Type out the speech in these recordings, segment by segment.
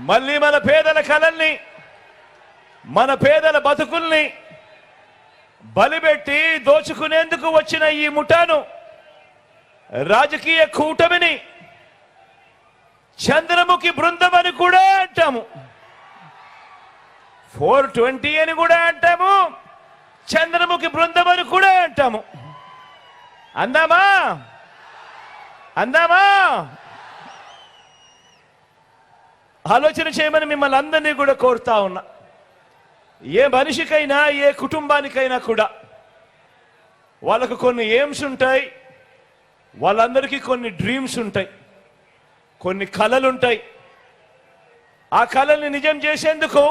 మళ్ళీ మన పేదల కలల్ని, మన పేదల బతుకుల్ని బలిపెట్టి దోచుకునేందుకు వచ్చిన ఈ ముఠాను, రాజకీయ కూటమిని చంద్రముఖి బృందం అని కూడా అంటాము, 420 అని కూడా అంటాము, చంద్రముఖి బృందం అని కూడా అంటాము. అందామా? అందామా? ఆలోచన చేయమని మిమ్మల్ని అందరినీ కూడా కోరుతా ఉన్నా. ఏ మనిషికైనా, ఏ కుటుంబానికైనా కూడా వాళ్ళకు కొన్ని ఎయిమ్స్ ఉంటాయి, వాళ్ళందరికీ కొన్ని డ్రీమ్స్ ఉంటాయి, కొన్ని కలలు ఉంటాయి. ఆ కళల్ని నిజం చేసేందుకు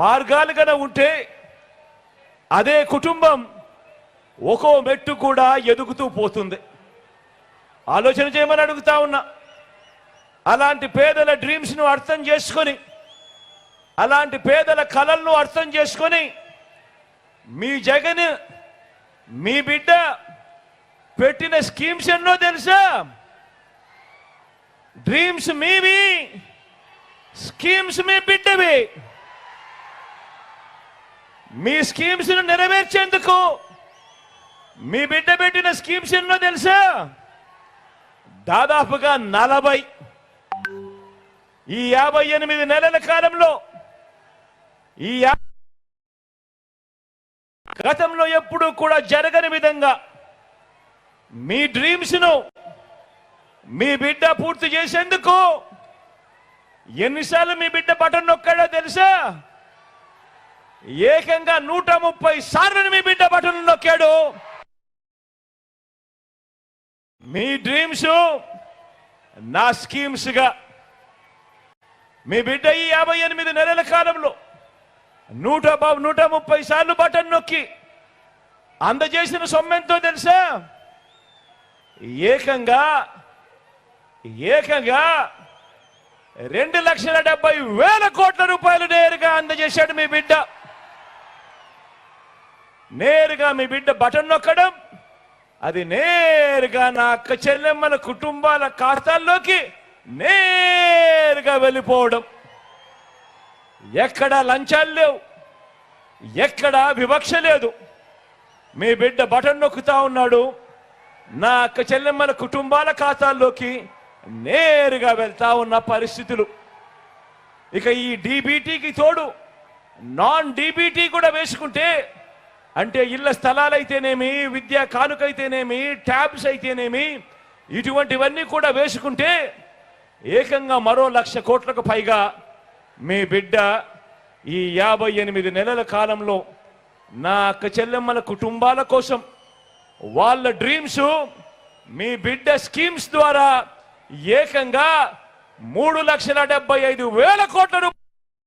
మార్గాలు కన్నా ఉంటే అదే కుటుంబం ఒక్కో మెట్టు కూడా ఎదుగుతూ పోతుంది. ఆలోచన చేయమని అడుగుతా ఉన్నా. అలాంటి పేదల డ్రీమ్స్ను అర్థం చేసుకొని, అలాంటి పేదల కలలను అర్థం చేసుకొని, మీ జగన్, మీ బిడ్డ పెట్టిన స్కీమ్స్ ఎన్నో తెలుసా? డ్రీమ్స్ మీవి, స్కీమ్స్ మీ బిడ్డవి. మీ స్కీమ్స్ ను నెరవేర్చేందుకు మీ బిడ్డ పెట్టిన స్కీమ్స్ ఎన్నో తెలుసా? దాదాపుగా 40. ఈ 58 నెలల కాలంలో, ఈ గతంలో ఎప్పుడూ కూడా జరగని విధంగా మీ డ్రీమ్స్ ను మీ బిడ్డ పూర్తి చేసేందుకు ఎన్నిసార్లు మీ బిడ్డ బటన్ నొక్కాడో తెలుసా? ఏకంగా 130 సార్లు మీ బిడ్డ బటన్ నొక్కాడు. మీ డ్రీమ్స్ నా స్కీమ్స్ గా మీ బిడ్డ ఈ 58 నెలల కాలంలో 130 సార్లు బటన్ నొక్కి అందజేసిన సొమ్మెంతో తెలుసా? ఏకంగా 2,70,000 కోట్ల రూపాయలు నేరుగా అందజేశాడు మీ బిడ్డ. నేరుగా మీ బిడ్డ బటన్ నొక్కడం, అది నేరుగా నా అక్క చెల్లెమ్మల కుటుంబాల ఖాతాల్లోకి నేరుగా వెళ్ళిపోవడం. ఎక్కడా లంచాలు లేవు, ఎక్కడా వివక్ష లేదు. మీ బిడ్డ బటన్ నొక్కుతా ఉన్నాడు, నా అక్క చెల్లెమ్మల కుటుంబాల ఖాతాల్లోకి నేరుగా వెళ్తా ఉన్న పరిస్థితులు. ఇక ఈ డీబీటీకి తోడు నాన్ డీబీటీ కూడా వేసుకుంటే, అంటే ఇళ్ల స్థలాలైతేనేమి, విద్యా కానుకైతేనేమి, ట్యాబ్స్ అయితేనేమి, ఇటువంటివన్నీ కూడా వేసుకుంటే ఏకంగా మరో 1,00,000 కోట్లకు పైగా మీ బిడ్డ ఈ 58 నెలల కాలంలో నా అక్క చెల్లెమ్మల కుటుంబాల కోసం వాళ్ళ డ్రీమ్స్ మీ బిడ్డ స్కీమ్స్ ద్వారా ఏకంగా 3,75,000 కోట్ల రూపాయలు